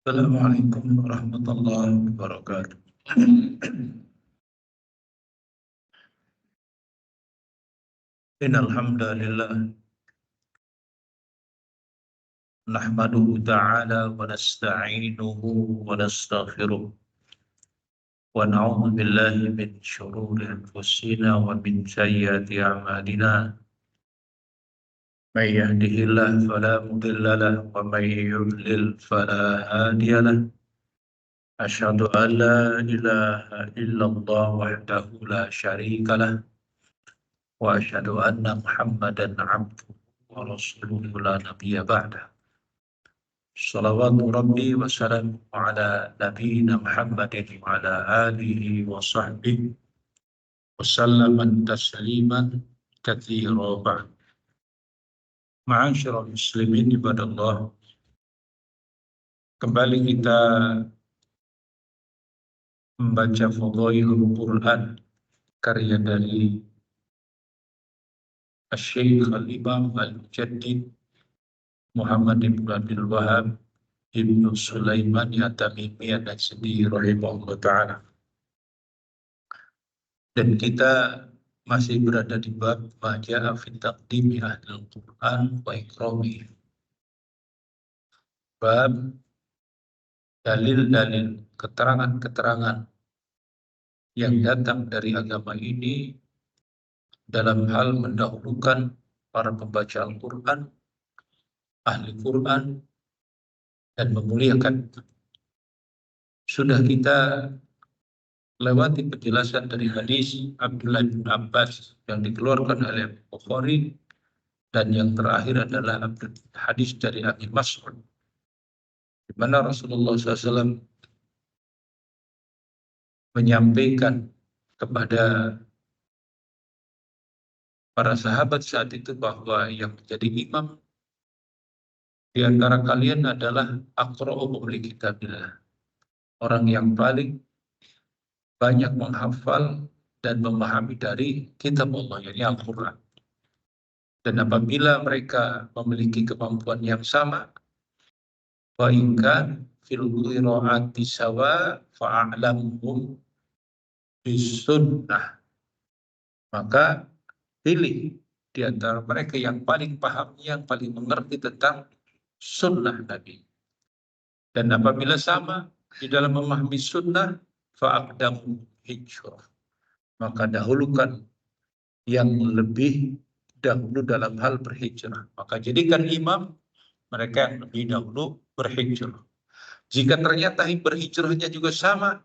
Assalamualaikum warahmatullahi wabarakatuh. Innal hamdalillah nahmaduhu ta'ala wa nasta'inuhu wa nastaghfiruh wa na'udzu billahi min shururi anfusina wa min sayyiati a'malina. May yahdihillahu fala mudilla lahu wa may yudlil fala hadiya lahu. Asyhadu an la ilaha illallah wahdahu la syarika lahu wa asyhadu anna Muhammadan 'abduhu wa rasuluhu la nabiyya ba'da. Salawatu Rabbi wa salamu ala nabiyyina Muhammadin wa ala alihi wa sahbihi wa sallaman tasliman katsira ba'd. Ma'asyiral muslimin ibadallah, kembali kita membaca Fadhailul Quran karya dari Asy-Syaikh Al-Imam Al-Mujaddid Muhammad ibn Abdul Wahhab Ibnu Sulaiman At-Tamimi An-Najdi rahimahullah ta'ala. Dan kita masih berada di bab ma jaa'a fi taqdimi ahlil Qur'an wa ikrami. Bab dalil-dalil, keterangan-keterangan yang datang dari agama ini dalam hal mendahulukan para pembaca Al-Quran, ahli Quran, dan memuliakan. Sudah kita lewati penjelasan dari hadis Abdullah bin Abbas yang dikeluarkan oleh Bukhari, dan yang terakhir adalah hadis dari Abi Mas'ud, di mana Rasulullah SAW menyampaikan kepada para sahabat saat itu bahwa yang menjadi imam di antara kalian adalah aqra'uhum li kitabillah, orang yang paling banyak menghafal dan memahami dari kitab Allah, yakni Al-Quran. Dan apabila mereka memiliki kemampuan yang sama, wa in kan fil qiraati sawa fa'alamuhum bisunnah, maka pilih di antara mereka yang paling paham, yang paling mengerti tentang sunnah Nabi. Dan apabila sama di dalam memahami sunnah, fa'aqdamu hijrah, maka dahulukan yang lebih dahulu dalam hal berhijrah. Maka jadikan imam mereka yang lebih dahulu berhijrah. Jika ternyata berhijrahnya juga sama,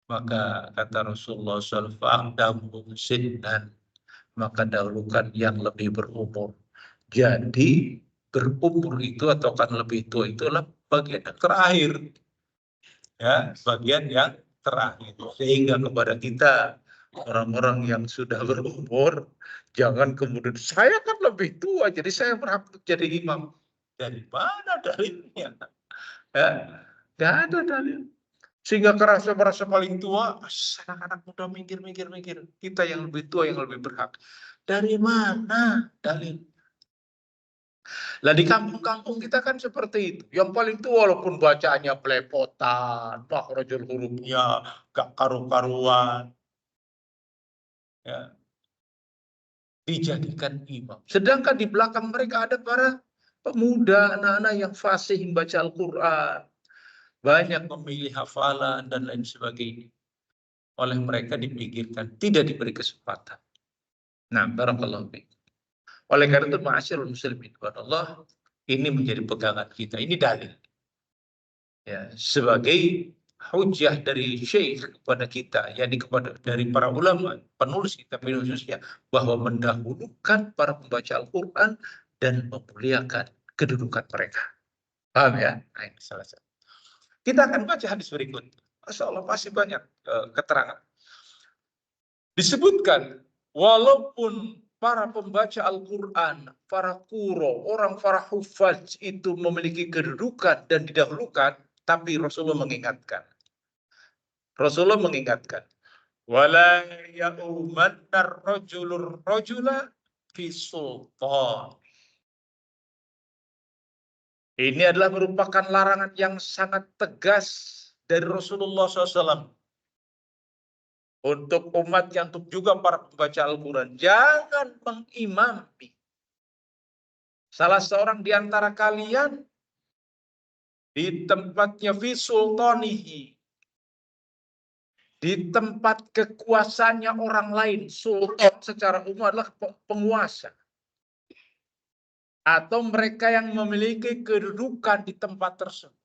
maka kata Rasulullah SAW, fa'aqdamu sinnan, maka dahulukan yang lebih berumur. Jadi berumur itu atau kan lebih tua itulah bagian yang terakhir, ya, bagian yang terakhir. Sehingga kepada kita orang-orang yang sudah berumur, jangan kemudian saya kan lebih tua jadi saya berhak untuk jadi imam. Dari mana dalilnya? Ya, nggak ada dalil. Sehingga merasa paling tua, anak-anak muda mikir. Kita yang lebih tua yang lebih berhak. Dari mana dalil? Lah di kampung-kampung kita kan seperti itu. Yang paling tua walaupun bacaannya belepotan, makhrajul hurufnya gak karu-karuan, ya, dijadikan imam. Sedangkan di belakang mereka ada para pemuda, anak-anak yang fasih membaca Al-Quran, banyak memilih hafalan dan lain sebagainya. Oleh mereka dipikirkan, tidak diberi kesempatan. Nah, barakallahu fiik. Oleh karena itu, ma'asyiral muslimin Allah, ini menjadi pegangan kita. Ini dalil, ya, sebagai hujjah dari syekh kepada kita, yakni kepada dari para ulama penulis kitab ini khususnya, bahwa mendahulukan para pembaca Al-Quran dan memuliakan kedudukan mereka. Paham ya? Nah, ini salah satu. Kita akan baca hadis berikut. Masya Allah, masih banyak keterangan. Disebutkan, walaupun para pembaca Al-Quran, para kuro, orang para hufaz itu memiliki kedudukan dan didahulukan, tapi Rasulullah mengingatkan. Wala ya'umanna ar-rajulur rajula fi sultan. Ini adalah merupakan larangan yang sangat tegas dari Rasulullah SAW. Untuk umat yang untuk juga para pembaca Al-Quran. Jangan mengimami salah seorang di antara kalian di tempatnya fi sultanihi. Di tempat kekuasaannya orang lain. Sultan secara umum adalah penguasa. Atau mereka yang memiliki kedudukan di tempat tersebut.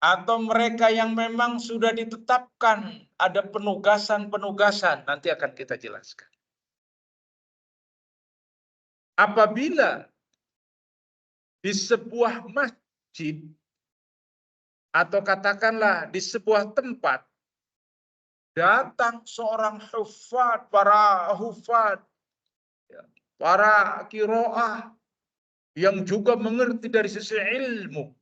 Atau mereka yang memang sudah ditetapkan ada penugasan-penugasan. Nanti akan kita jelaskan. Apabila di sebuah masjid atau katakanlah di sebuah tempat datang seorang hufad, para hufad, para kiroah yang juga mengerti dari sisi ilmu.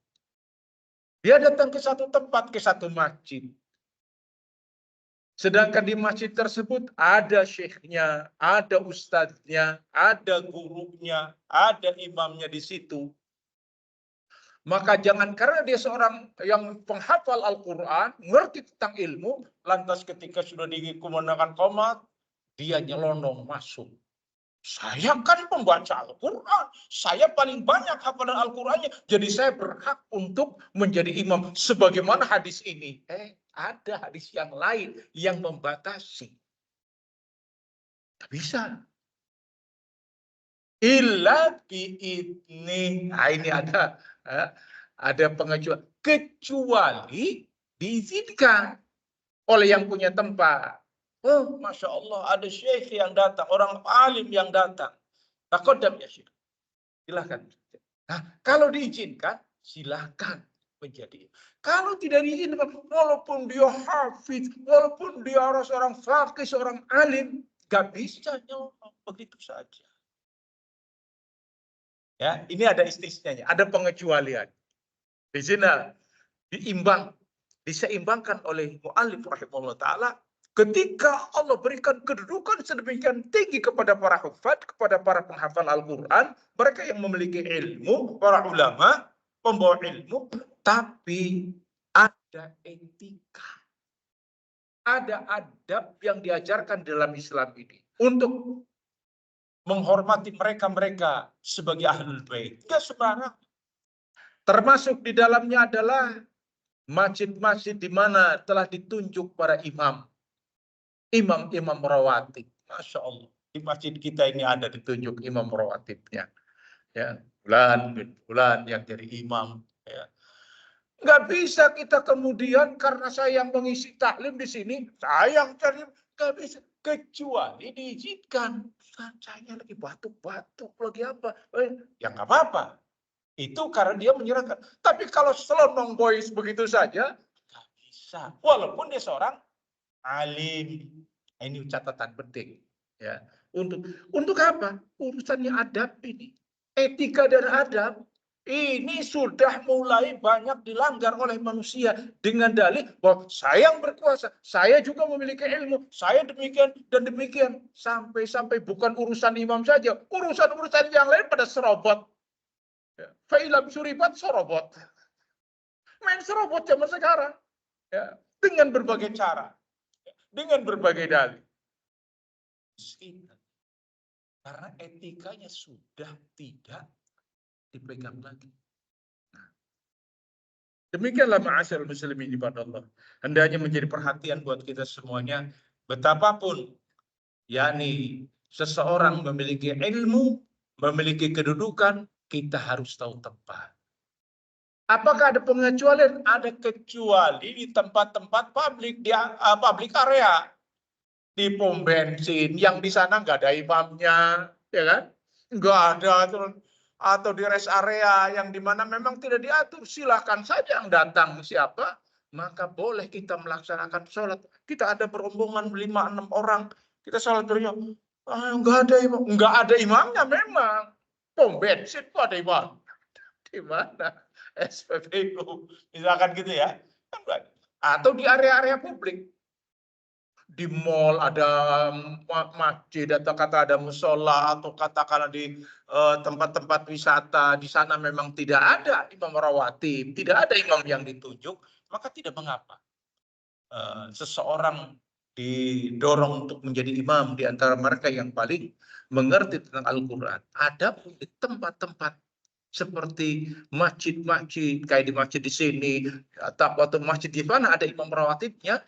Dia datang ke satu tempat, ke satu masjid. Sedangkan di masjid tersebut ada syekhnya, ada ustadznya, ada gurunya, ada imamnya di situ. Maka jangan karena dia seorang yang penghafal Al-Quran, ngerti tentang ilmu, lantas ketika sudah dikumandangkan qomat, dia nyelonong masuk. Saya kan pembaca Al-Quran, saya paling banyak hafalan Al-Qurannya, jadi saya berhak untuk menjadi imam. Sebagaimana hadis ini. Ada hadis yang lain yang membatasi. Tak bisa. Illa bi'idni. Nah, ini ada pengecualian. Kecuali diizinkan oleh yang punya tempat. Oh, Masya Allah, ada syekh yang datang, orang alim yang datang. Taqaddam ya syekh. Silahkan. Nah, kalau diizinkan, silahkan menjadi. Kalau tidak diizinkan, walaupun dia hafiz, walaupun dia seorang faqih, seorang alim, gak bisa nyolong begitu saja. Ya, ini ada istisnanya, ada pengecualian. Di sini diseimbangkan oleh mu'allif rahimahullah ta'ala ketika Allah berikan kedudukan sedemikian tinggi kepada para hufad, kepada para penghafal Al-Quran, mereka yang memiliki ilmu, para ulama, pembawa ilmu, tapi ada etika, ada adab yang diajarkan dalam Islam ini untuk menghormati mereka-mereka sebagai ahlul bait. Tidak sembarang. Termasuk di dalamnya adalah masjid-masjid di mana telah ditunjuk para imam. Imam-imam rawatib. Masya Allah. Di masjid kita ini ada ditunjuk imam rawatibnya. Ya, bulan yang jadi imam. Ya. Nggak bisa kita kemudian karena saya yang mengisi taklim di sini, saya yang cari, nggak bisa. Kecuali diizinkan. Saya lagi batuk-batuk, lagi apa. Ya nggak apa-apa. Itu karena dia menyerahkan. Tapi kalau selonong boys begitu saja, nggak bisa. Walaupun dia seorang alim. Ini catatan penting. Ya. Untuk apa? Urusannya adab ini. Etika dan adab. Ini sudah mulai banyak dilanggar oleh manusia. Dengan dalih bahwa saya yang berkuasa. Saya juga memiliki ilmu. Saya demikian dan demikian. Sampai-sampai bukan urusan imam saja. Urusan-urusan yang lain pada serobot. Fa'ilam suribat sorobot. Main serobot zaman sekarang. Ya. Dengan berbagai cara. Dengan berbagai dalih. Karena etikanya sudah tidak dipegang lagi. Nah, demikianlah ma'asyarul muslimin ibadallah. Hendaknya menjadi perhatian buat kita semuanya. Betapapun yakni seseorang memiliki ilmu, memiliki kedudukan, kita harus tahu tempat. Apakah ada pengecualian? Ada kecuali di tempat-tempat publik, di public area. Di pom bensin, yang di sana nggak ada imamnya, ya kan? Nggak ada. Atau di rest area yang dimana memang tidak diatur, silahkan saja yang datang siapa, maka boleh kita melaksanakan sholat. Kita ada berombongan 5-6 orang, kita sholat berjamaah. Nggak ada imam, nggak ada imamnya memang. Pom bensin kok ada imam? Di mana? SPBU, misalkan gitu ya. Atau di area-area publik. di mall ada masjid atau kata ada musola atau katakanlah di tempat-tempat wisata, di sana memang tidak ada imam rawatib, tidak ada imam yang ditunjuk, maka tidak mengapa seseorang didorong untuk menjadi imam di antara mereka yang paling mengerti tentang Al-Quran. Adapun di tempat-tempat seperti masjid-masjid, kayak di masjid di sini, atau masjid di mana ada imam rawatibnya,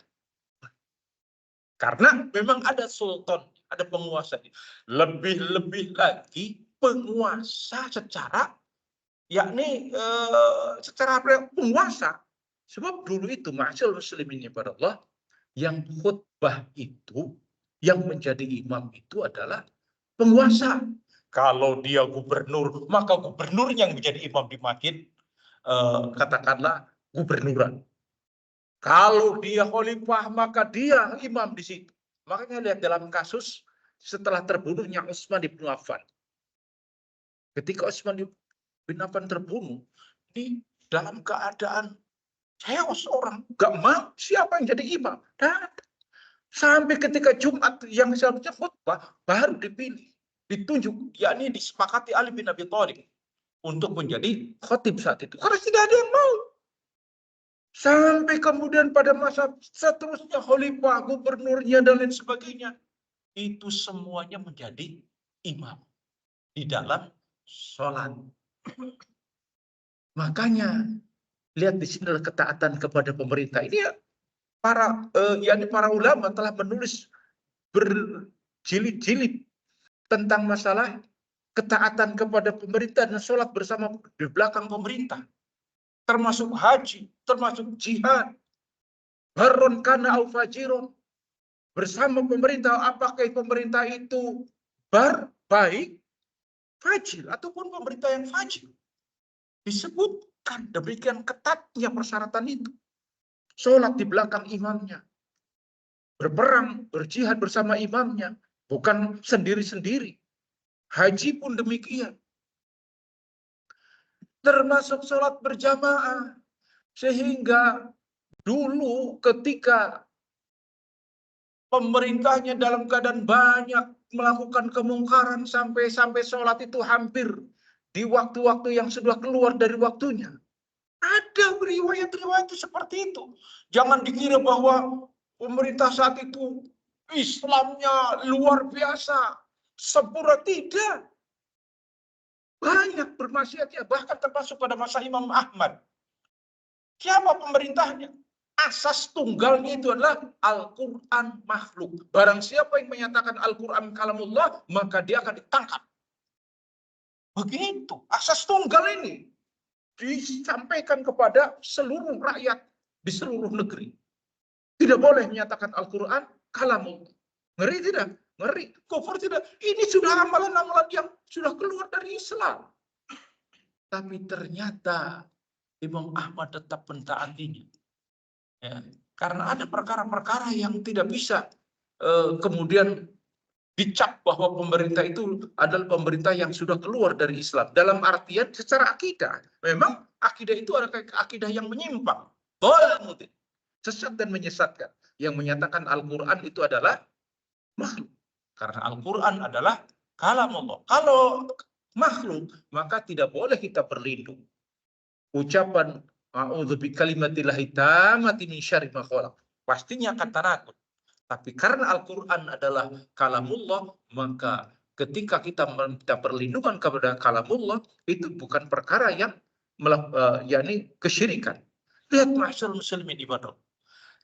karena memang ada sultan, ada penguasa. Lebih-lebih lagi penguasa secara, yakni secara penguasa. Sebab dulu itu, ma'asyal muslimin pada Allah, yang khutbah itu, yang menjadi imam itu adalah penguasa. Kalau dia gubernur, maka gubernur yang menjadi imam di masjid, katakanlah gubernuran. Kalau dia khalifah, maka dia imam di situ. Makanya lihat dalam kasus setelah terbunuhnya Utsman bin Affan. Ketika Utsman bin Affan terbunuh, di dalam keadaan chaos orang, gak mau siapa yang jadi imam. Dan sampai ketika Jumat yang seharusnya khutbah baru dipilih, ditunjuk, yakni disepakati Ali bin Abi Thalib untuk menjadi khatib saat itu. Karena tidak ada yang mau. Sampai kemudian pada masa seterusnya khalifah, gubernurnya dan lain sebagainya, itu semuanya menjadi imam di dalam sholat. Makanya lihat di sini adalah ketaatan kepada pemerintah. Ini ya, para ulama telah menulis berjilid-jilid tentang masalah ketaatan kepada pemerintah dan sholat bersama di belakang pemerintah, termasuk haji, termasuk jihad, barron kana au fajirun, bersama pemerintah, apakah pemerintah itu baik, fajir, ataupun pemerintah yang fajir. Disebutkan demikian ketatnya persyaratan itu. Sholat di belakang imamnya, berperang, berjihad bersama imamnya, bukan sendiri-sendiri. Haji pun demikian. Termasuk sholat berjamaah. Sehingga dulu ketika pemerintahnya dalam keadaan banyak melakukan kemungkaran sampai sholat itu hampir di waktu-waktu yang sudah keluar dari waktunya. Ada riwayat-riwayat seperti itu. Jangan dikira bahwa pemerintah saat itu Islamnya luar biasa, sempurna, tidak. Banyak bermaksiatnya, bahkan termasuk pada masa Imam Ahmad. Siapa pemerintahnya? Asas tunggalnya itu adalah Al-Quran makhluk. Barang siapa yang menyatakan Al-Quran kalamullah, maka dia akan ditangkap. Begitu, asas tunggal ini disampaikan kepada seluruh rakyat di seluruh negeri. Tidak boleh menyatakan Al-Quran kalamullah. Ngeri tidak? Ngeri. Kufur tidak? Ini sudah amalan-amalan yang sudah keluar dari Islam. Tapi ternyata Imam Ahmad tetap mentaatinya. Ya, karena ada perkara-perkara yang tidak bisa kemudian dicap bahwa pemerintah itu adalah pemerintah yang sudah keluar dari Islam. Dalam artian secara akidah. Memang akidah itu adalah akidah yang menyimpang. Boleh, sesat dan menyesatkan. Yang menyatakan Al-Quran itu adalah makhluk. Karena Al-Quran adalah kalam Allah. Kalau makhluk, maka tidak boleh kita berlindung. Ucapan a'udzu bikalimatillahi tammati min syarri ma khalaq, pastinya akan takut. Tapi karena Al-Quran adalah kalamullah, maka ketika kita minta perlindungan kepada kalamullah, itu bukan perkara yang yakni kesyirikan. Lihat ma'asyarul muslimin ibadah.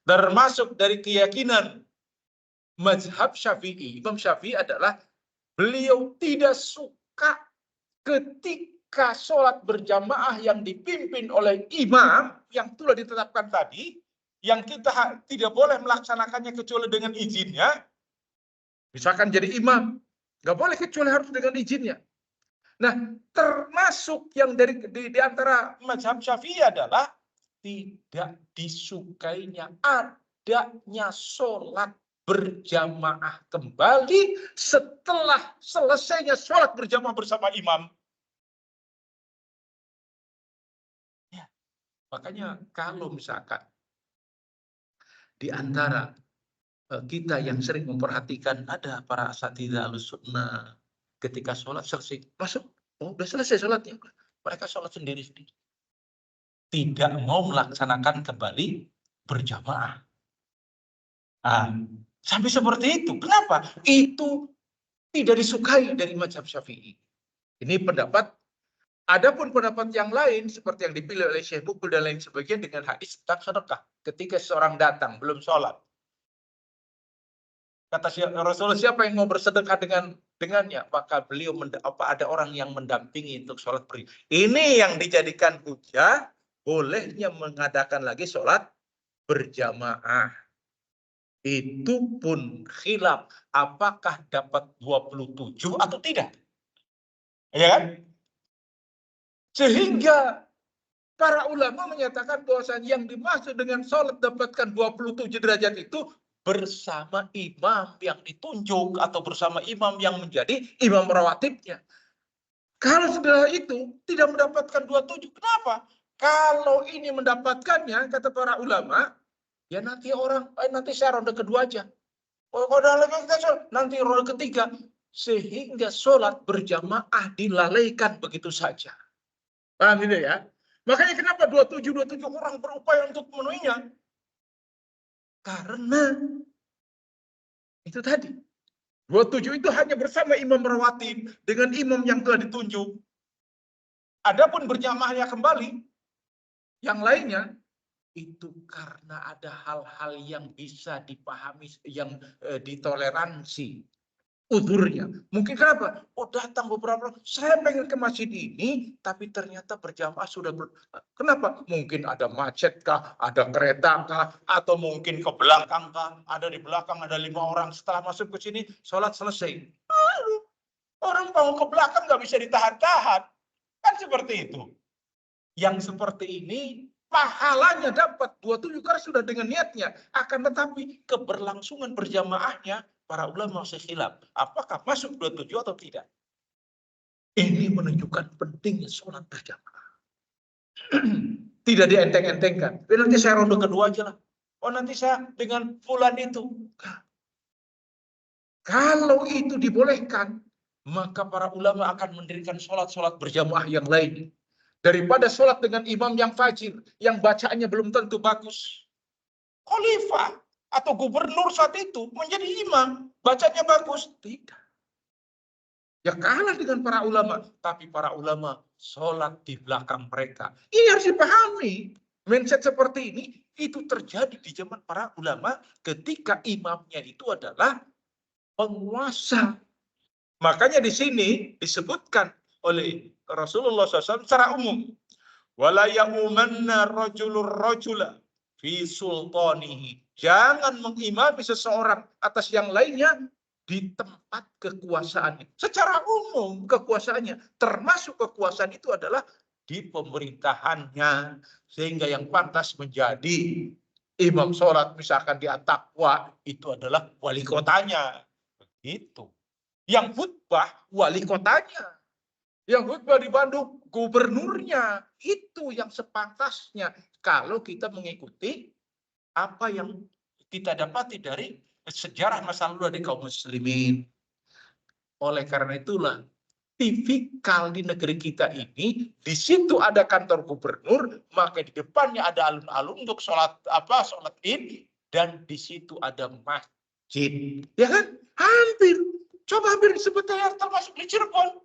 Termasuk dari keyakinan mazhab Syafi'i. Imam Syafi'i adalah beliau tidak suka ketika sholat berjamaah yang dipimpin oleh imam yang telah ditetapkan tadi, yang kita tidak boleh melaksanakannya kecuali dengan izinnya. Misalkan jadi imam, nggak boleh kecuali harus dengan izinnya. Nah, termasuk yang di antara mazhab Syafi'i adalah tidak disukainya adanya sholat berjamaah kembali setelah selesainya sholat berjamaah bersama imam. Ya, makanya kalau misalkan di antara kita yang sering memperhatikan ada para asatidzah Ahlussunnah ketika sholat selesai masuk, oh udah selesai sholatnya, mereka sholat sendiri-sendiri, tidak mau melaksanakan kembali berjamaah. Sampai seperti itu. Kenapa? Itu tidak disukai dari mazhab Syafi'i. Ini pendapat. Adapun pendapat yang lain seperti yang dipilih oleh Syekh Mukbil dan lain sebagainya dengan hadis tentang sedekah. Ketika seorang datang belum sholat, kata Rasulullah, siapa yang mau bersedekah dengannya, maka beliau ada orang yang mendampingi untuk sholat beri. Ini yang dijadikan hujah bolehnya mengadakan lagi sholat berjamaah. Itu pun khilaf apakah dapat 27 atau tidak. Ya kan? Sehingga para ulama menyatakan bahwa yang dimaksud dengan sholat dapatkan 27 derajat itu bersama imam yang ditunjuk atau bersama imam yang menjadi imam rawatibnya. Kalau setelah itu tidak mendapatkan 27, kenapa? Kalau ini mendapatkannya, kata para ulama, ya nanti nanti saya ronde kedua aja. Nanti ronde ketiga. Sehingga sholat berjamaah dilalaikan begitu saja. Paham ini ya? Makanya kenapa 27 orang berupaya untuk memenuhinya? Karena itu tadi. 27 itu hanya bersama imam rawatib dengan imam yang telah ditunjuk. Adapun berjamaahnya kembali, yang lainnya itu karena ada hal-hal yang bisa dipahami, yang ditoleransi. Uzurnya. Mungkin kenapa? Oh datang beberapa orang, saya pengen ke masjid ini, tapi ternyata berjamaah sudah kenapa? Mungkin ada macet kah, ada kereta kah, atau mungkin ke belakang kah, ada di belakang ada 5 orang, setelah masuk ke sini, sholat selesai. Orang mau ke belakang nggak bisa ditahan-tahan. Kan seperti itu. Yang seperti ini, pahalanya dapat 27 karena sudah dengan niatnya. Akan tetapi keberlangsungan berjamaahnya, para ulama masih khilaf. Apakah masuk 27 atau tidak? Ini menunjukkan pentingnya sholat berjamaah. Tidak dienteng-entengkan. Nanti saya ronde kedua aja lah. Oh nanti saya dengan fulan itu. Kalau itu dibolehkan, maka para ulama akan mendirikan sholat-sholat berjamaah yang lain. Daripada sholat dengan imam yang fajir, yang bacaannya belum tentu bagus. Khalifah atau gubernur saat itu menjadi imam, bacanya bagus. Tidak. Ya kalah dengan para ulama. Tapi para ulama sholat di belakang mereka. Ini harus dipahami. Mindset seperti ini, itu terjadi di zaman para ulama ketika imamnya itu adalah penguasa. Makanya di sini disebutkan oleh Rasulullah SAW secara umum. Wala ya'umanna rajulur rajula fi sultanihi. Jangan mengimami seseorang atas yang lainnya di tempat kekuasaannya. Secara umum kekuasaannya. Termasuk kekuasaan itu adalah di pemerintahannya. Sehingga yang pantas menjadi imam sholat misalkan di At-Taqwa itu adalah wali kotanya. Itu. Yang khutbah wali kotanya. Yang khutbah di Bandung gubernurnya. Itu yang sepantasnya kalau kita mengikuti apa yang kita dapati dari sejarah masa lalu dari kaum muslimin. Oleh karena itulah tipikal di negeri kita ini, di situ ada kantor gubernur, maka di depannya ada alun-alun untuk sholat id, dan di situ ada masjid. Ya kan? Coba hampir disebut termasuk di Cirebon.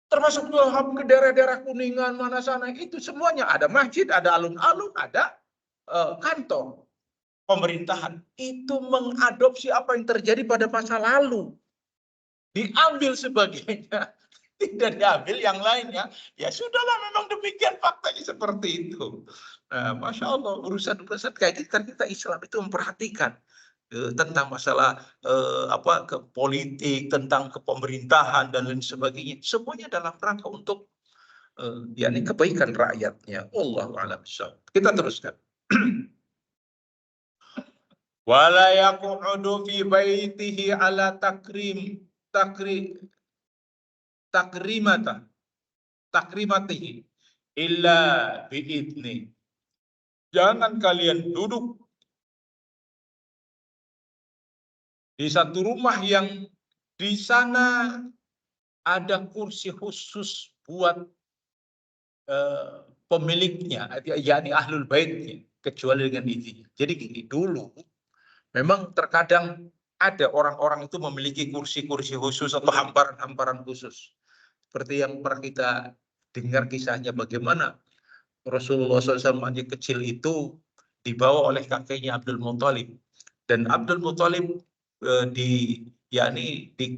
Termasuk ke daerah-daerah Kuningan, mana sana, itu semuanya ada masjid, ada alun-alun, ada kantor pemerintahan. Itu mengadopsi apa yang terjadi pada masa lalu. Diambil sebagainya, tidak diambil yang lainnya. Ya sudahlah, memang demikian faktanya seperti itu. Nah, Masya Allah, urusan-urusan kayak kita Islam itu memperhatikan tentang masalah ke politik, tentang kepemerintahan dan lain sebagainya. Semuanya dalam rangka untuk yakni kebaikan rakyatnya. Allahu a'lam bishawab. Kita teruskan. Wala yaqudu fi baitihi ala takrimatihi illa biidni. Jangan kalian duduk Di satu rumah yang di sana ada kursi khusus buat pemiliknya, yakni ahlul baitnya, kecuali dengan izinnya. Jadi gini, dulu memang terkadang ada orang-orang itu memiliki kursi-kursi khusus atau hamparan-hamparan khusus. Seperti yang pernah kita dengar kisahnya bagaimana Rasulullah SAW masih kecil itu dibawa oleh kakeknya Abdul Muthalib. Dan Abdul Muthalib di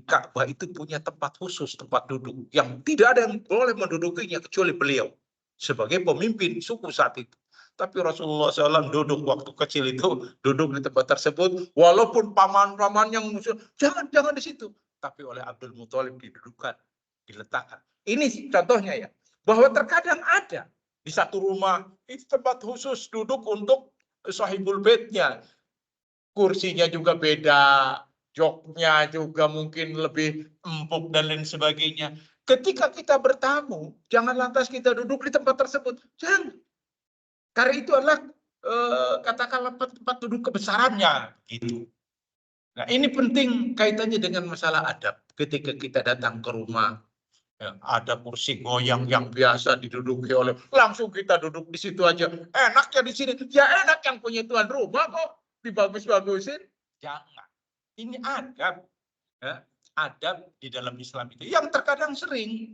Ka'bah itu punya tempat khusus, tempat duduk yang tidak ada yang boleh mendudukinya kecuali beliau sebagai pemimpin suku saat itu. Tapi Rasulullah SAW duduk waktu kecil itu, duduk di tempat tersebut, walaupun paman-paman yang jangan di situ, tapi oleh Abdul Muthalib didudukan, diletakkan. Ini contohnya ya, bahwa terkadang ada di satu rumah itu tempat khusus duduk untuk sahibul baitnya, kursinya juga beda, joknya juga mungkin lebih empuk dan lain sebagainya. Ketika kita bertamu, jangan lantas kita duduk di tempat tersebut. Jangan. Karena itu adalah katakanlah tempat duduk kebesarannya. Gitu. Nah, ini penting kaitannya dengan masalah adab. Ketika kita datang ke rumah, ya, ada kursi goyang yang biasa diduduki oleh, langsung kita duduk di situ aja. Enaknya di sini. Ya enak yang punya tuan rumah kok. Dibagus-bagusin. Jangan. Ini adab. Ya, adab di dalam Islam itu yang terkadang sering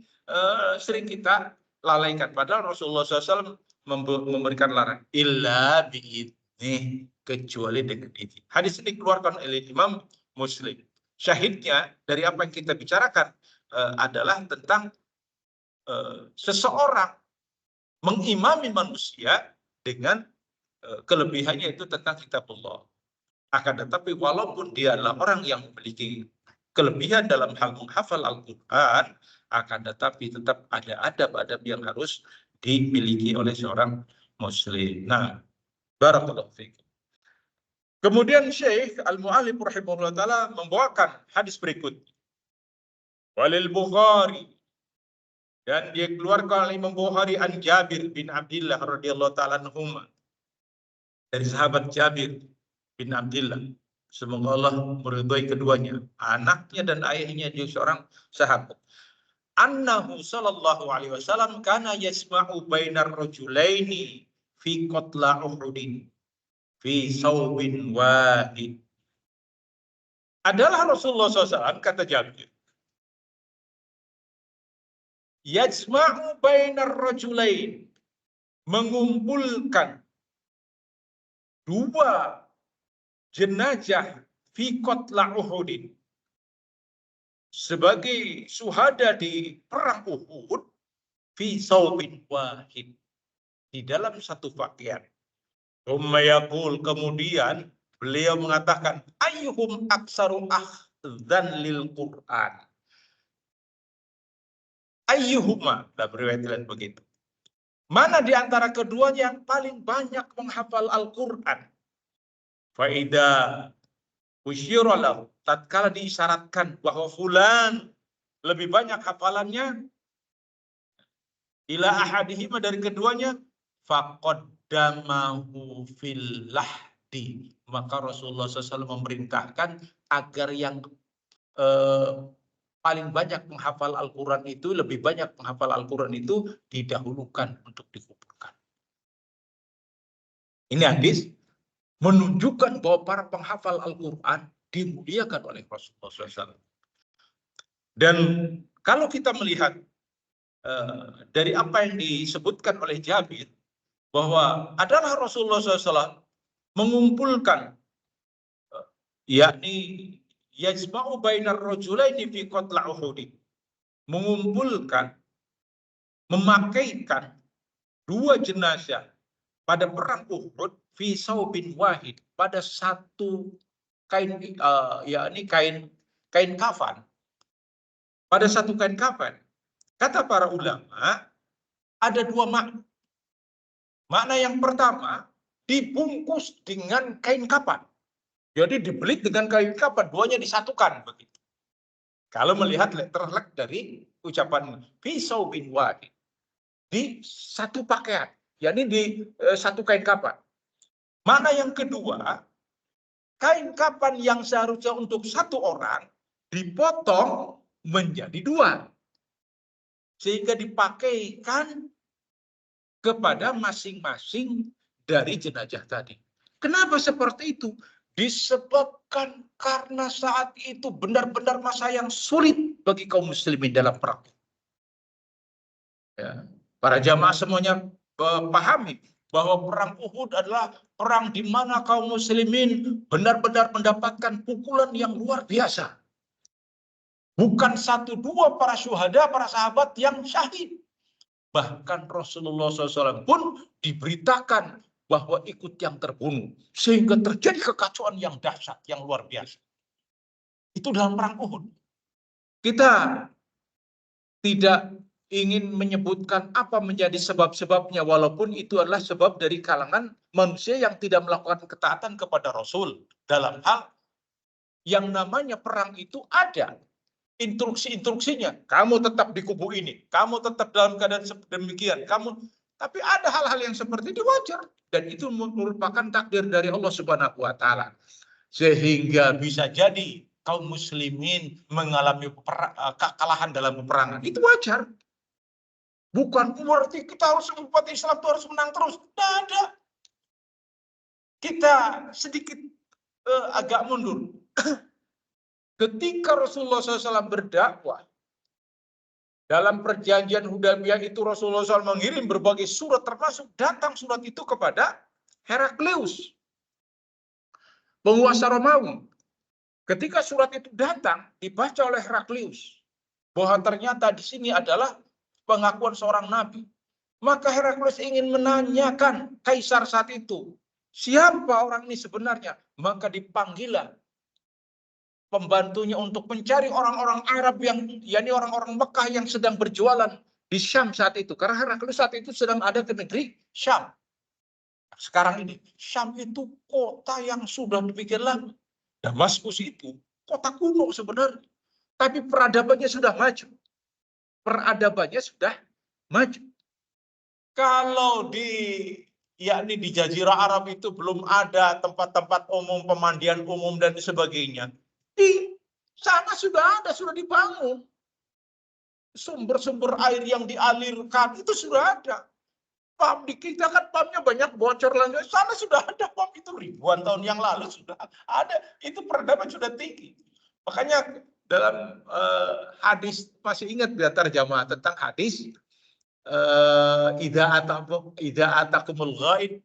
kita lalaikan. Padahal Rasulullah SAW memberikan larangan illa biidnih, kecuali dengan izin. Hadis ini dikeluarkan oleh Imam Muslim. Syahidnya dari apa yang kita bicarakan adalah tentang seseorang mengimami manusia dengan kelebihannya itu tentang kitabullah. Akan tetapi walaupun dia adalah orang yang memiliki kelebihan dalam hal menghafal Al-Quran, akan tetapi tetap ada adab-adab yang harus dimiliki oleh seorang muslim. Nah, barakallahu fiikum. Kemudian Syekh Al-Mu'allif rahimahullah ta'ala membawakan hadis berikut. Walil Bukhari, dan dia keluarkan oleh Imam Bukhari an Jabir bin Abdullah radhiyallahu ta'ala anhuma, dari sahabat Jabir bin Abdullah, semoga Allah meridhai keduanya, anaknya dan ayahnya dia seorang sahabat. Annahu sallallahu alaihi wasallam kana yasma'u bainar rajulaini fi qatla Uhudin fi saubin wahid. Adalah Rasulullah SAW, kata Jabir, yasma'u bainar rajulain, mengumpulkan dua jenazah fi qatla Uhudin, sebagai syuhada di perang Uhud, fi saubin wahid, di dalam satu pakaian. Umayyakul, kemudian beliau mengatakan, ayyuhum aksaru akhdhan lil Quran. Ayyuhuma, dalam riwayat lain begitu. Mana di antara keduanya yang paling banyak menghafal Al-Quran? Faida usyira lahu, tatkala diisyaratkan bahwa fulan lebih banyak hafalannya, ila ahadihima, dari keduanya, faqaddamahu fil lahdi, maka Rasulullah SAW memerintahkan agar yang paling banyak menghafal Al-Quran itu, lebih banyak menghafal Al-Quran itu didahulukan untuk dikuburkan. Ini hadis menunjukkan bahwa para penghafal Al-Quran dimuliakan oleh Rasulullah SAW. Dan kalau kita melihat dari apa yang disebutkan oleh Jabir, bahwa adalah Rasulullah SAW mengumpulkan, yakni yajma'u bainar rajulaini fi qatla Uhud, mengumpulkan, memakaikan dua jenazah pada perang Uhud fi saubin wahid, pada satu kain, yakni kain kafan, pada satu kain kafan. Kata para ulama, ada dua makna. Makna yang pertama, dibungkus dengan kain kafan. Jadi dibelit dengan kain kafan, duanya disatukan begitu. Kalau melihat terlek dari ucapan pisau bin wahid, di satu pakaian, yakni di satu kain kafan. Mana yang kedua, kain kapan yang seharusnya untuk satu orang dipotong menjadi dua. Sehingga dipakaikan kepada masing-masing dari jenazah tadi. Kenapa seperti itu? Disebabkan karena saat itu benar-benar masa yang sulit bagi kaum muslimin dalam perang. Ya. Para jamaah semuanya pahami bahwa perang Uhud adalah perang di mana kaum muslimin benar-benar mendapatkan pukulan yang luar biasa. Bukan satu dua para syuhada, para sahabat yang syahid. Bahkan Rasulullah SAW pun diberitakan bahwa ikut yang terbunuh. Sehingga terjadi kekacauan yang dahsyat, yang luar biasa. Itu dalam perang Uhud. Kita tidak ingin menyebutkan apa menjadi sebab-sebabnya, walaupun itu adalah sebab dari kalangan manusia yang tidak melakukan ketaatan kepada Rasul. Dalam hal yang namanya perang itu ada instruksi-instruksinya. Kamu tetap di kubu ini, kamu tetap dalam keadaan demikian, tapi ada hal-hal yang seperti itu wajar, dan itu merupakan takdir dari Allah Subhanahu wa taala. Sehingga bisa jadi kaum muslimin mengalami kekalahan dalam peperangan. Itu wajar. Bukan berarti kita harus umat Islam itu harus menang terus. Tidak ada. Kita sedikit agak mundur. Ketika Rasulullah SAW berdakwah, dalam perjanjian Hudaybiyah itu Rasulullah SAW mengirim berbagai surat, termasuk datang surat itu kepada Heraklius, penguasa Romawi. Ketika surat itu datang, dibaca oleh Heraklius, bahwa ternyata di sini adalah pengakuan seorang nabi. Maka Heraklius ingin menanyakan kaisar saat itu, siapa orang ini sebenarnya? Maka dipanggillah pembantunya untuk mencari orang-orang Arab yang, yakni orang-orang Mekah yang sedang berjualan di Syam saat itu. Karena Heraklius saat itu sedang ada ke negeri Syam. Sekarang ini, Syam itu kota yang sudah demikian lama. Damaskus itu kota kuno sebenarnya. Tapi peradabannya sudah maju. Peradabannya sudah maju. Kalau yakni di Jazirah Arab itu belum ada tempat-tempat umum, pemandian umum dan sebagainya. Di sana sudah ada, sudah dibangun. Sumber-sumber air yang dialirkan itu sudah ada. Pam di kita kan pamnya banyak bocor lanjut. Sana sudah ada pam itu ribuan tahun yang lalu sudah ada. Itu peradaban sudah tinggi. Makanya dalam hadis, masih ingat di antara jamaah tentang hadis idza atakumul ghaib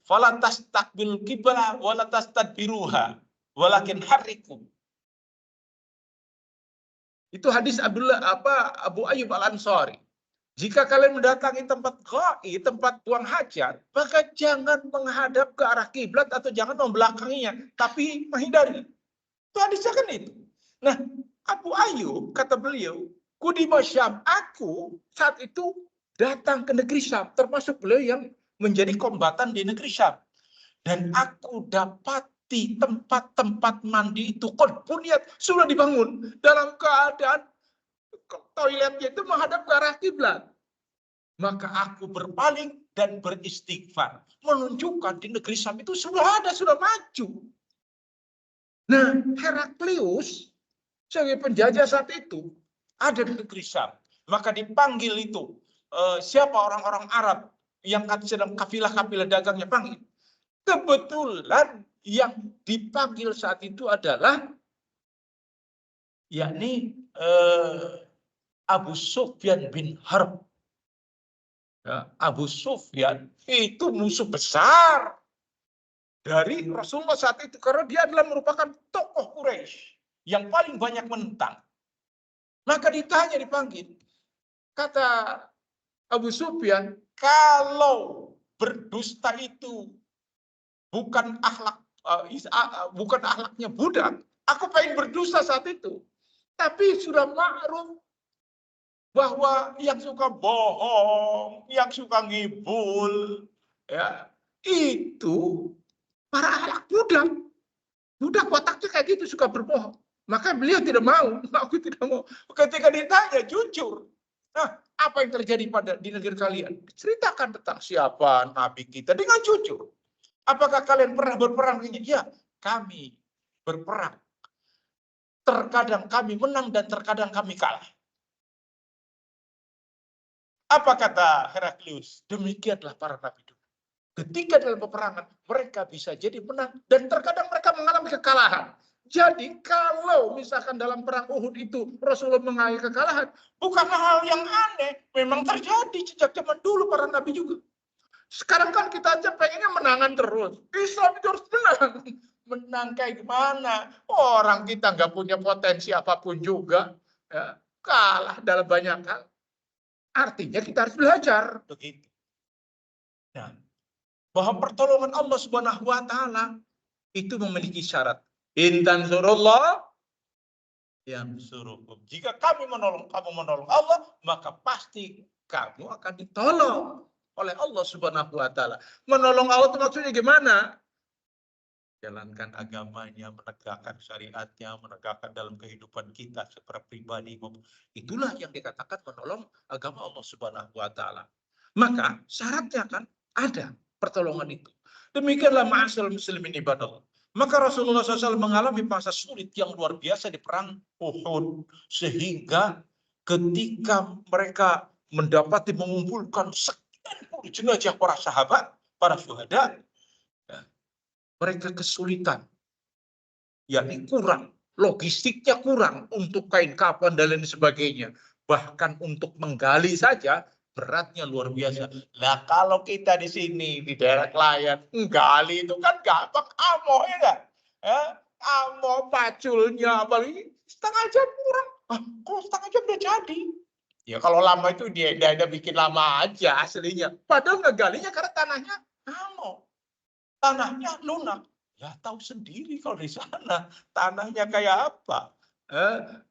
fala tastaqbil qibla wala tastadbiruha walakin harrikum. Itu hadis Abu Ayyub Al-Ansari. Jika kalian mendatangi tempat ghaib, tempat buang hajat, maka jangan menghadap ke arah kiblat atau jangan membelakanginya, tapi menghindari. Itu hadisnya kan itu. Nah, Abu Ayyub kata beliau, Kudima Syam, aku saat itu datang ke negeri Syam, termasuk beliau yang menjadi kombatan di negeri Syam. Dan aku dapati tempat-tempat mandi itu konbuniat sudah dibangun dalam keadaan toiletnya itu menghadap ke arah kiblat. Maka aku berpaling dan beristighfar, menunjukkan di negeri Syam itu sudah ada, sudah maju. Nah, Heraklius sebagai penjajah saat itu ada di negeri Syam. Maka dipanggil itu siapa orang-orang Arab yang sedang kafilah-kafilah dagangnya, panggil. Kebetulan yang dipanggil saat itu adalah yakni Abu Sufyan bin Harb. Ya, Abu Sufyan itu musuh besar dari Rasulullah saat itu, karena dia adalah merupakan tokoh Quraisy yang paling banyak menentang. Maka dipanggil. Kata Abu Sufyan, kalau berdusta itu bukan akhlaknya budak, aku pengen berdusta saat itu. Tapi sudah ma'ruf bahwa yang suka bohong, yang suka ngibul, ya itu para anak budak. Budak wataknya kayak gitu, suka berbohong. Maka beliau tidak mau, aku tidak mau. Ketika ditanya jujur, nah, apa yang terjadi di negeri kalian? Ceritakan tentang siapa nabi kita dengan jujur. Apakah kalian pernah berperang ini? Ya, kami berperang. Terkadang kami menang dan terkadang kami kalah. Apa kata Heraklius? Demikianlah para nabi dulu. Ketika dalam peperangan, mereka bisa jadi menang dan terkadang mereka mengalami kekalahan. Jadi kalau misalkan dalam perang Uhud itu Rasulullah mengalami kekalahan, bukan hal yang aneh. Memang terjadi sejak zaman dulu para nabi juga. Sekarang kan kita aja pengennya menangan terus. Islam itu harus menang. Menang kayak gimana? Orang kita nggak punya potensi apapun juga. Ya, kalah dalam banyak hal. Artinya kita harus belajar. Begitu. Nah, bahwa pertolongan Allah Subhanahu wa taala itu memiliki syarat. Intan surullah yang suruhkum. Jika kami menolong, kamu menolong Allah, maka pasti kamu akan ditolong oleh Allah Subhanahu wa taala. Menolong Allah itu maksudnya gimana? Jalankan agamanya, menegakkan syariatnya, menegakkan dalam kehidupan kita secara pribadi. Itulah yang dikatakan menolong agama Allah Subhanahu wa taala. Maka syaratnya kan ada pertolongan itu. Demikianlah ma'asyiral muslimin ibadallah. Maka Rasulullah SAW mengalami masa sulit yang luar biasa di perang Uhud. Sehingga ketika mereka mendapati mengumpulkan sekian puluh jenazah para sahabat, para syuhada, mereka kesulitan. Yakni kurang. Logistiknya kurang untuk kain kafan dan lain sebagainya. Bahkan untuk menggali saja beratnya luar biasa. Nah kalau kita di sini di daerah Klayan, menggali itu kan gampang, amoh ya enggak? Amoh paculnya apalagi setengah jam kurang. Kok setengah jam udah jadi? Ya kalau lama itu dia bikin lama aja aslinya. Padahal ngegalinya karena tanahnya amoh. Tanahnya lunak. Ya tahu sendiri kalau di sana tanahnya kayak apa.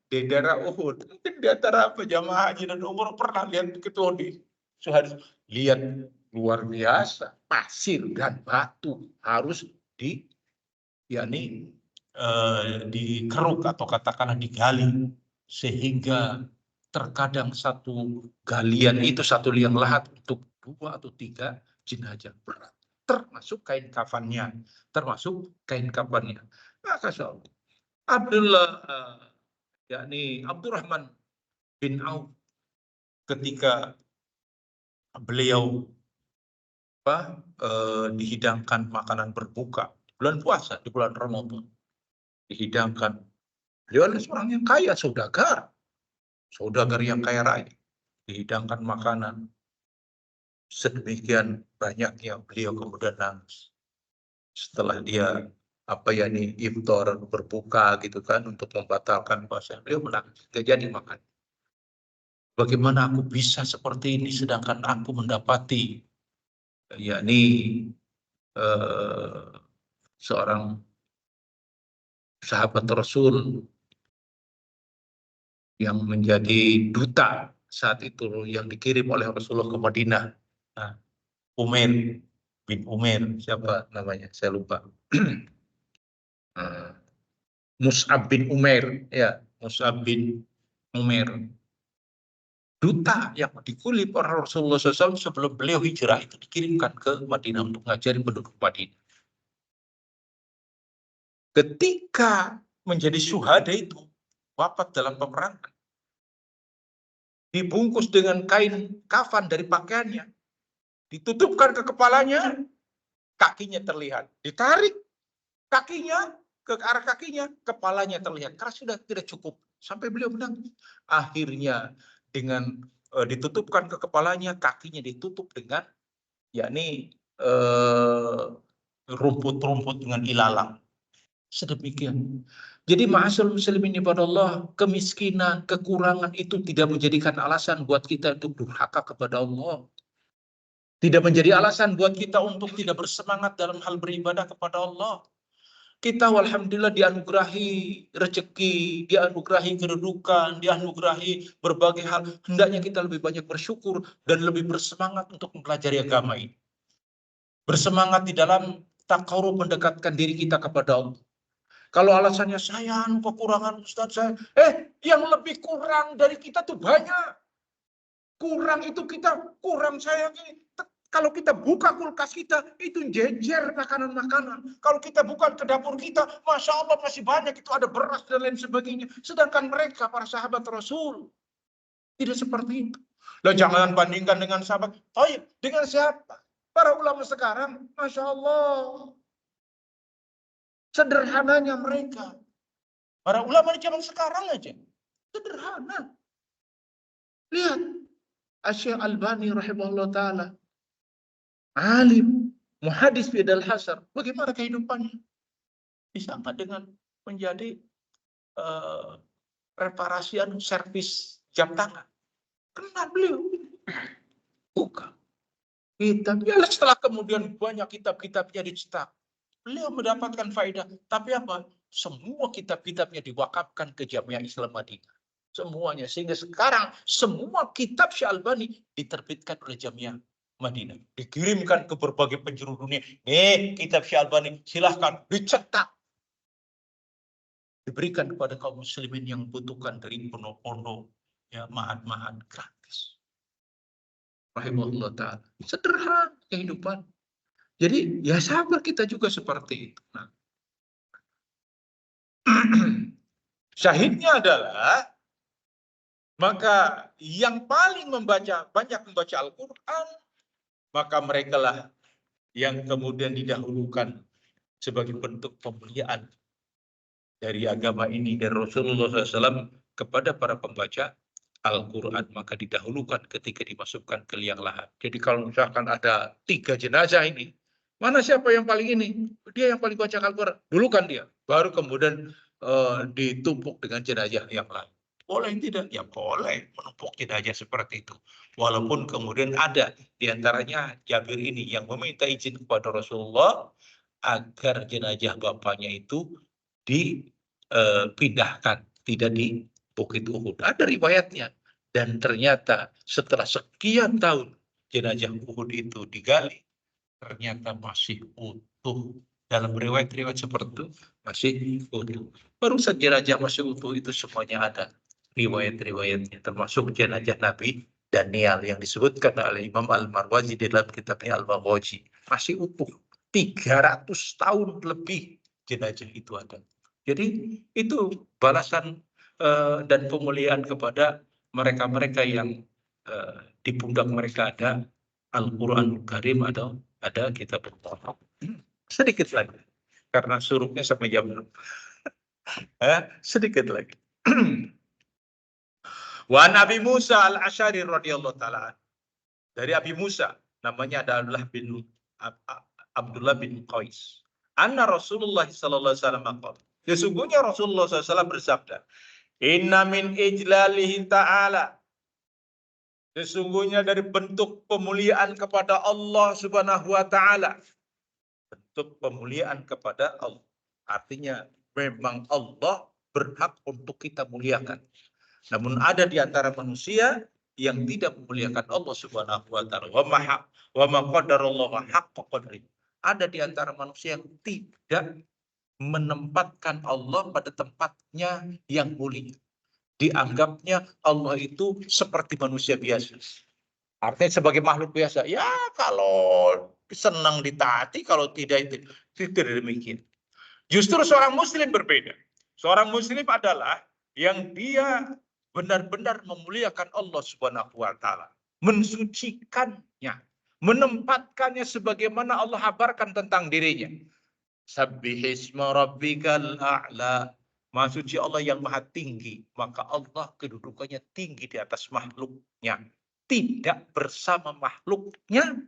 Di daerah Uhud. Mungkin di antara jamaah haji dan umroh pernah lihat ketua di Suhadi. Lihat luar biasa. Pasir dan batu harus dikeruk atau katakanlah digali. Sehingga terkadang satu galian itu satu liang lahat untuk 2 atau 3 jenazah berat. Termasuk kain kafannya, Maka Abdurrahman bin Auf ketika beliau dihidangkan makanan berbuka bulan puasa di bulan Ramadan, dihidangkan. Beliau adalah seorang yang kaya, saudagar yang kaya raya, dihidangkan makanan sedemikian banyaknya, beliau kemudian nangis. Setelah dia iftar berbuka gitu kan untuk membatalkan puasa, beliau menangis, gak jadi makan. Bagaimana aku bisa seperti ini sedangkan aku mendapati seorang sahabat Rasul yang menjadi duta saat itu yang dikirim oleh Rasulullah ke Madinah. Nah, Umair bin Umair, siapa namanya? Saya lupa. Mus'ab bin Umair, ya, Mus'ab bin Umair. Duta yang dikulip oleh Rasulullah SAW sebelum beliau hijrah itu dikirimkan ke Madinah untuk ngajarin penduduk Madinah. Ketika menjadi syuhada itu, wafat dalam peperangan, dibungkus dengan kain kafan dari pakaiannya, ditutupkan ke kepalanya, kakinya terlihat, ditarik kakinya ke arah kakinya, kepalanya terlihat, karena sudah tidak cukup, sampai beliau menangis. Akhirnya dengan ditutupkan ke kepalanya, kakinya ditutup dengan rumput-rumput dengan ilalang. Sedemikian. Jadi ma'asyiral muslimin ibadallah, kemiskinan, kekurangan itu tidak menjadikan alasan buat kita untuk durhaka kepada Allah. Tidak menjadi alasan buat kita untuk tidak bersemangat dalam hal beribadah kepada Allah. Kita alhamdulillah dianugerahi rezeki, dianugerahi kedudukan, dianugerahi berbagai hal. Hendaknya kita lebih banyak bersyukur dan lebih bersemangat untuk mempelajari agama ini. Bersemangat di dalam taqarrub, mendekatkan diri kita kepada Allah. Kalau alasannya saya kekurangan Ustaz saya, yang lebih kurang dari kita tuh banyak. Kurang itu kita kurang, saya Kalau kita buka kulkas kita, itu jejer makanan-makanan. Kalau kita buka ke dapur kita, Masya Allah masih banyak, itu ada beras dan lain sebagainya. Sedangkan mereka, para sahabat Rasul, tidak seperti itu. Lah jangan bandingkan dengan sahabat. Taib, dengan siapa? Para ulama sekarang, Masya Allah. Sederhananya mereka. Para ulama di zaman sekarang aja. Sederhana. Lihat. Asy-Syaikh Albani rahimahullah ta'ala. Alim. Muhadis bidal hasar. Bagaimana kehidupannya? Disangka dengan menjadi reparasi servis jam tangan. Kenal beliau. Bukan. Kitab. Ya, setelah kemudian banyak kitab-kitabnya dicetak. Beliau mendapatkan faedah. Tapi apa? Semua kitab-kitabnya diwakafkan ke Jamiah Islam Madinah. Semuanya. Sehingga sekarang semua kitab Syekh Albani diterbitkan oleh Jamiah Madinah. Dikirimkan ke berbagai penjuru dunia. Nih kitab Syekh Albani. Silahkan dicetak. Diberikan kepada kaum muslimin yang butuhkan dari pondok-pondok. Ya, mahat-mahat gratis. Rahimahullah ta'ala. Sederhana kehidupan. Jadi ya sabar kita juga seperti itu. Nah. Syahidnya adalah maka yang paling banyak membaca Al-Quran, maka mereka lah yang kemudian didahulukan sebagai bentuk pemuliaan dari agama ini, dari Rasulullah SAW kepada para pembaca Al-Quran, maka didahulukan ketika dimasukkan ke liang lahat. Jadi kalau misalkan ada 3 jenazah ini, mana siapa yang paling ini? Dia yang paling baca Al-Quran. Dulukan dia. Baru kemudian ditumpuk dengan jenazah yang lain. Boleh tidak? Ya boleh menumpuk jenazah seperti itu. Walaupun kemudian ada diantaranya Jabir ini yang meminta izin kepada Rasulullah agar jenazah bapaknya itu dipindahkan, tidak di Bukit Uhud. Ada riwayatnya. Dan ternyata setelah sekian tahun jenazah Uhud itu digali, ternyata masih utuh. Dalam riwayat-riwayat seperti itu masih utuh. Baru saja jenazah masih utuh itu semuanya ada riwayat-riwayatnya, termasuk jenazah Nabi Daniel yang disebutkan oleh Imam Al-Marwazi dalam kitabnya Al-Maghazi. Masih utuh. 300 tahun lebih jenazah itu ada. Jadi itu balasan dan pemuliaan kepada mereka-mereka yang di pundak mereka ada Al-Quran Karim atau ada kitab Allah. Sedikit lagi. Karena suruhnya sampai jam sedikit lagi. Wa Nabi Musa al-Asy'ari radhiyallahu taala. Dari Abi Musa, namanya adalah Abdullah bin Qais. Anna Rasulullah sallallahu alaihi wasallam qala. Sesungguhnya Rasulullah SAW bersabda, "Inna min ijlalihi ta'ala." Sesungguhnya dari bentuk pemuliaan kepada Allah Subhanahu wa taala. Bentuk pemuliaan kepada Allah. Artinya memang Allah berhak untuk kita muliakan. Namun ada di antara manusia yang tidak memuliakan Allah Subhanahu wa taala. Wa ma qadarallahu haqqa qadri. Ada di antara manusia yang tidak menempatkan Allah pada tempatnya yang mulia. Dianggapnya Allah itu seperti manusia biasa. Artinya sebagai makhluk biasa. Ya kalau senang ditaati, kalau tidak itu tidak demikian. Justru seorang muslim berbeda. Seorang muslim adalah yang dia benar-benar memuliakan Allah Subhanahu wa taala, mensucikannya, menempatkannya sebagaimana Allah habarkan tentang dirinya. Sabbihisma rabbikal a'la. Maha suci Allah yang maha tinggi. Maka Allah kedudukannya tinggi di atas makhluknya. Tidak bersama makhluknya.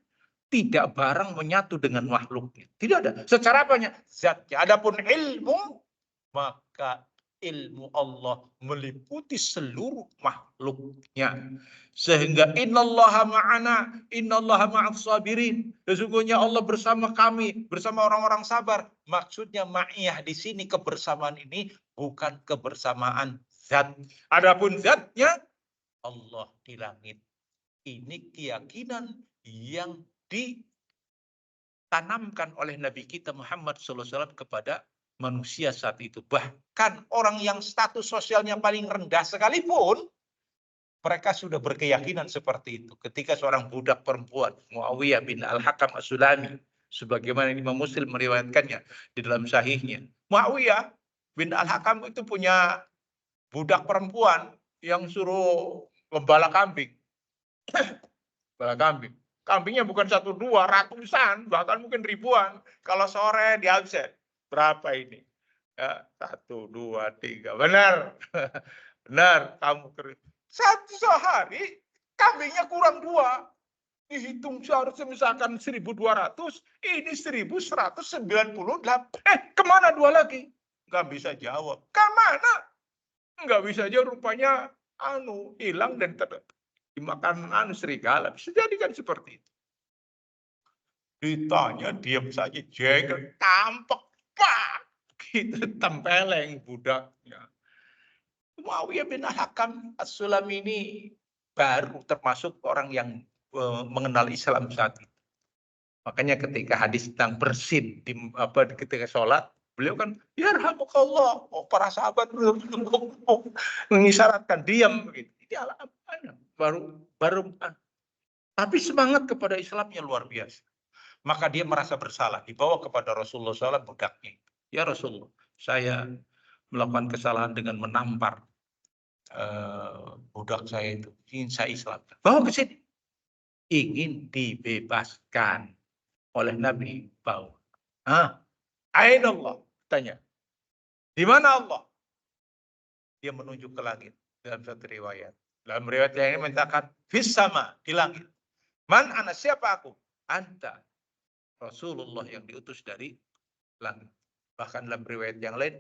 Tidak barang menyatu dengan makhluknya. Tidak ada. Secara apanya? Zatnya. Adapun ilmu. Maka ilmu Allah meliputi seluruh makhluknya. Sehingga innallaha ma'ana, innallaha ma'as sabirin. Sesungguhnya Allah bersama kami, bersama orang-orang sabar. Maksudnya ma'iyah di sini kebersamaan ini bukan kebersamaan zat. Adapun zatnya Allah di langit. Ini keyakinan yang ditanamkan oleh Nabi kita Muhammad SAW kepada manusia saat itu. Bahkan orang yang status sosialnya paling rendah sekalipun Mereka sudah berkeyakinan seperti itu. Ketika seorang budak perempuan, Muawiyah bin Al-Hakam As-Sulami, sebagaimana Imam Muslim meriwayatkannya di dalam sahihnya. Muawiyah bin Al-Hakam itu punya budak perempuan yang suruh gembala kambing. Gembala kambing. Kambingnya bukan satu dua, ratusan, bahkan mungkin ribuan. Kalau sore di absen. Berapa ini? Ya, 1, 2, 3. Benar. Benar, kamu satu sehari kambingnya kurang 2. Dihitung seharusnya misalkan 1.200, ini 1.198. Kemana 2 lagi? Nggak bisa jawab. Kemana? Nggak bisa jawab, rupanya hilang dan dimakan serigala. Bisa jadi kan seperti itu. Ditanya diam saja, jengkel, tampak, pak, gitu, tempeleng budaknya. Muawiyah bin Al-Hakam As-Sulami ini baru termasuk orang yang mengenal Islam saat itu. Makanya ketika hadis tentang bersin ketika sholat, beliau kan yarhamukallah, para sahabat mengisyaratkan diam begitu. Ini baru tapi semangat kepada Islamnya luar biasa. Maka dia merasa bersalah, dibawa kepada Rasulullah SAW budaknya. Ya Rasulullah, saya melakukan kesalahan dengan menampar budak saya itu, ingin saya Islam. Bawa ke sini. Ingin dibebaskan oleh Nabi. Bawa. Aina Allah? Tanya. Di mana Allah? Dia menunjuk ke langit dalam satu riwayat. Dalam riwayat yang ini mengatakan fis sama, di langit. Man ana, siapa aku? Anta Rasulullah yang diutus dari langit. Bahkan dalam riwayat yang lain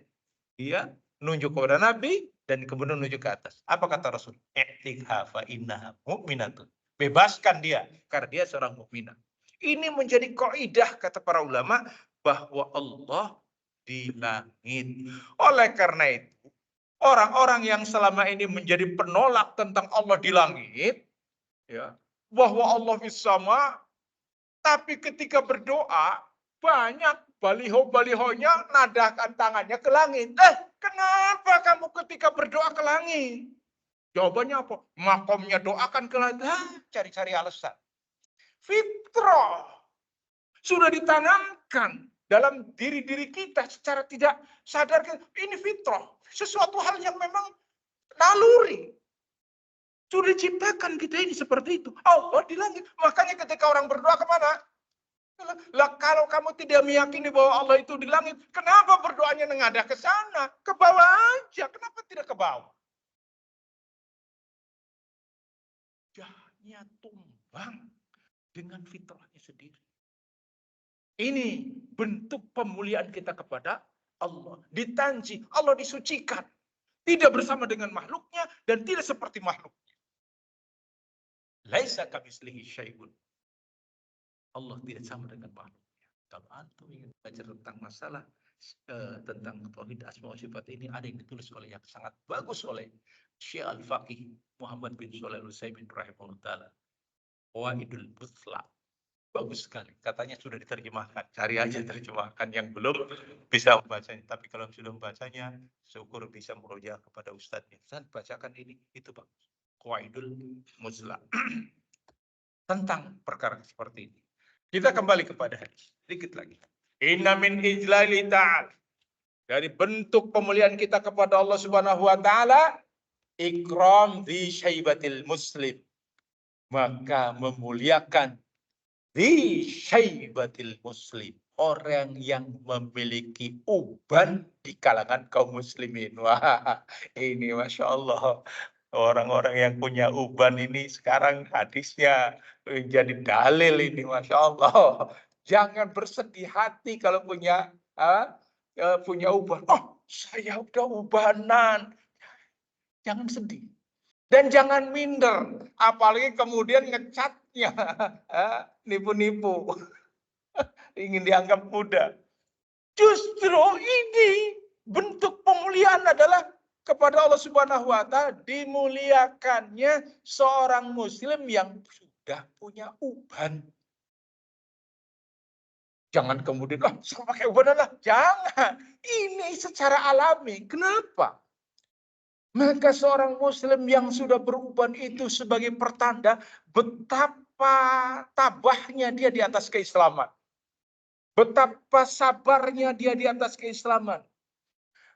dia nunjuk kepada Nabi dan kemudian menunjuk ke atas. Apa kata Rasul? I'tikha fa innaha mu'minatun. Bebaskan dia karena dia seorang mukminah. Ini menjadi kaidah kata para ulama bahwa Allah di langit. Oleh karena itu, orang-orang yang selama ini menjadi penolak tentang Allah di langit, ya, bahwa Allah fis sama, tapi ketika berdoa banyak baliho-balihonya nadahkan tangannya ke langit. Kenapa kamu ketika berdoa ke langit? Jawabannya apa? Makomnya doakan ke langit. Cari-cari alasan. Fitrah sudah ditanamkan dalam diri-diri kita secara tidak sadar. Ini fitrah. Sesuatu hal yang memang naluri. Sudah diciptakan kita ini seperti itu. Allah di langit. Makanya ketika orang berdoa kemana? Lah kalau kamu tidak meyakini bahwa Allah itu di langit, kenapa berdoanya menghadap ke sana? Ke bawah aja. Kenapa tidak ke bawah? Jahnya tumbang dengan fitrahnya sendiri. Ini bentuk pemuliaan kita kepada Allah. Ditanji, Allah disucikan. Tidak bersama dengan makhluknya dan tidak seperti makhluknya. Laisa kamitslihi syai'un. Allah tidak sama dengan makhluknya. Kalau antum ingin belajar tentang masalah tentang tauhid asma wa sifat ini, ada yang ditulis oleh yang sangat bagus oleh Syekh Al-Faqih Muhammad bin Shalih Al-Utsaimin rahimahullah taala. Qawaidul Mutlaq. Bagus sekali. Katanya sudah diterjemahkan. Cari aja terjemahkan yang belum bisa membacanya. Tapi kalau sudah membacanya, syukur bisa merujuk kepada ustadznya. Ustaz, bacakan ini, itu bagus. Qawaidul Mutlaq. Tentang perkara seperti ini. Kita kembali kepada hadis. Sedikit lagi. Inna min ijlali ta'ala. Dari bentuk pemuliaan kita kepada Allah Subhanahu wa taala, ikram di syaibatil muslim. Maka memuliakan di syaibatil muslim. Orang yang memiliki uban di kalangan kaum muslimin. Wah, ini Masya Allah. Orang-orang yang punya uban ini sekarang hadisnya jadi dalil ini, Masya Allah. Jangan bersedih hati kalau punya uban. Oh, saya udah ubanan. Jangan sedih. Dan jangan minder. Apalagi kemudian ngecatnya. Nipu-nipu. Ingin dianggap muda. Justru ini bentuk pemuliaan adalah kepada Allah Subhanahu wa taala, dimuliakannya seorang muslim yang sudah punya uban. Jangan kemudian saya pakai uban lah. Jangan. Ini secara alami. Kenapa? Maka seorang muslim yang sudah beruban itu sebagai pertanda betapa tabahnya dia di atas keislaman. Betapa sabarnya dia di atas keislaman.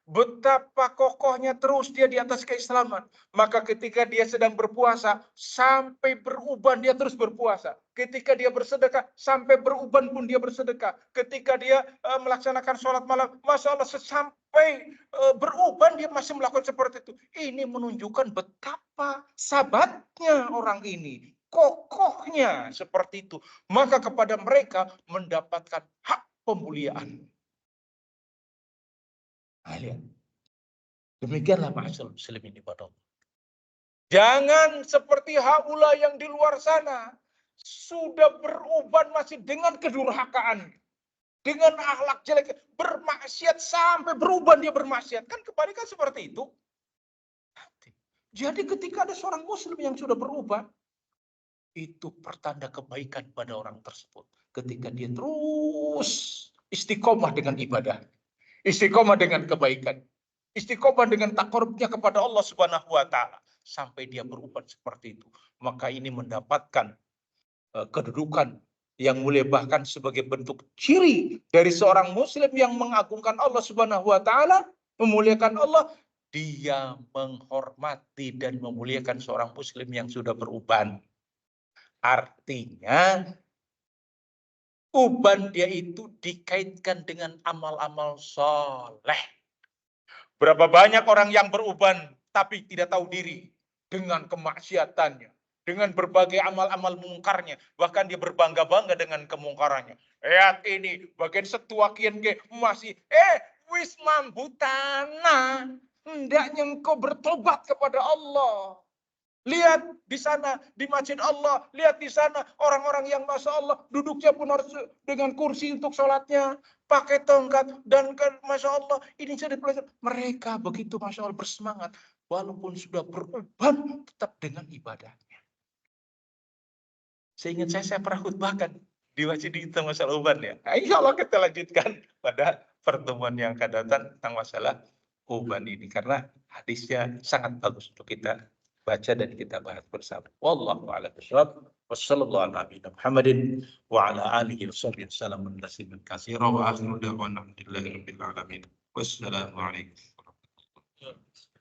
Betapa kokohnya terus dia di atas keislaman. Maka ketika dia sedang berpuasa, sampai beruban dia terus berpuasa. Ketika dia bersedekah, sampai beruban pun dia bersedekah. Ketika dia melaksanakan sholat malam, Masya Allah, sampai beruban dia masih melakukan seperti itu. Ini menunjukkan betapa sahabatnya orang ini. Kokohnya seperti itu. Maka kepada mereka mendapatkan hak pemuliaan. Demikianlah ma'asyarul muslimin ibadah. Jangan seperti haula yang di luar sana sudah beruban masih dengan kedurhakaan, dengan akhlak jelek, bermaksiat sampai beruban dia bermaksiat. Kan kebalikan seperti itu. Jadi ketika ada seorang muslim yang sudah berubah, itu pertanda kebaikan pada orang tersebut. Ketika dia terus istiqomah dengan ibadah, istiqomah dengan kebaikan, istiqomah dengan takarubnya kepada Allah Subhanahu wa taala sampai dia berubah seperti itu, maka ini mendapatkan kedudukan yang mulia, bahkan sebagai bentuk ciri dari seorang muslim yang mengagungkan Allah Subhanahu wa taala, memuliakan Allah. Dia menghormati dan memuliakan seorang muslim yang sudah beruban. Artinya uban dia itu dikaitkan dengan amal-amal soleh. Berapa banyak orang yang beruban tapi tidak tahu diri dengan kemaksiatannya, dengan berbagai amal-amal mungkarnya, bahkan dia berbangga-bangga dengan kemungkarannya. Lihat ini, bagian setua kian ke masih wis mampu tanah, hendaknya engkau bertobat kepada Allah. Lihat di sana, di masjid Allah. Lihat di sana, orang-orang yang Masya Allah, duduknya pun harus dengan kursi untuk sholatnya. Pakai tongkat. Dan Masya Allah, ini saya dipelajari. Mereka begitu Masya Allah bersemangat. Walaupun sudah beruban, tetap dengan ibadahnya. Seingat saya pernah khutbahkan di masjid kita masalah uban ya. Nah, insya Allah kita lanjutkan pada pertemuan yang akan datang tentang masalah uban ini. Karena hadisnya sangat bagus untuk kita baca dan kita bahas bersama. Wallahu a'lam bishawab. Wassallallahu ala nabiyina Muhammadin wa ala alihi washabbihi wasallam tasliman katsiran wa akhiru da'wana alhamdulillahi rabbil alamin. Wassalamu alaikum warahmatullahi wabarakatuh.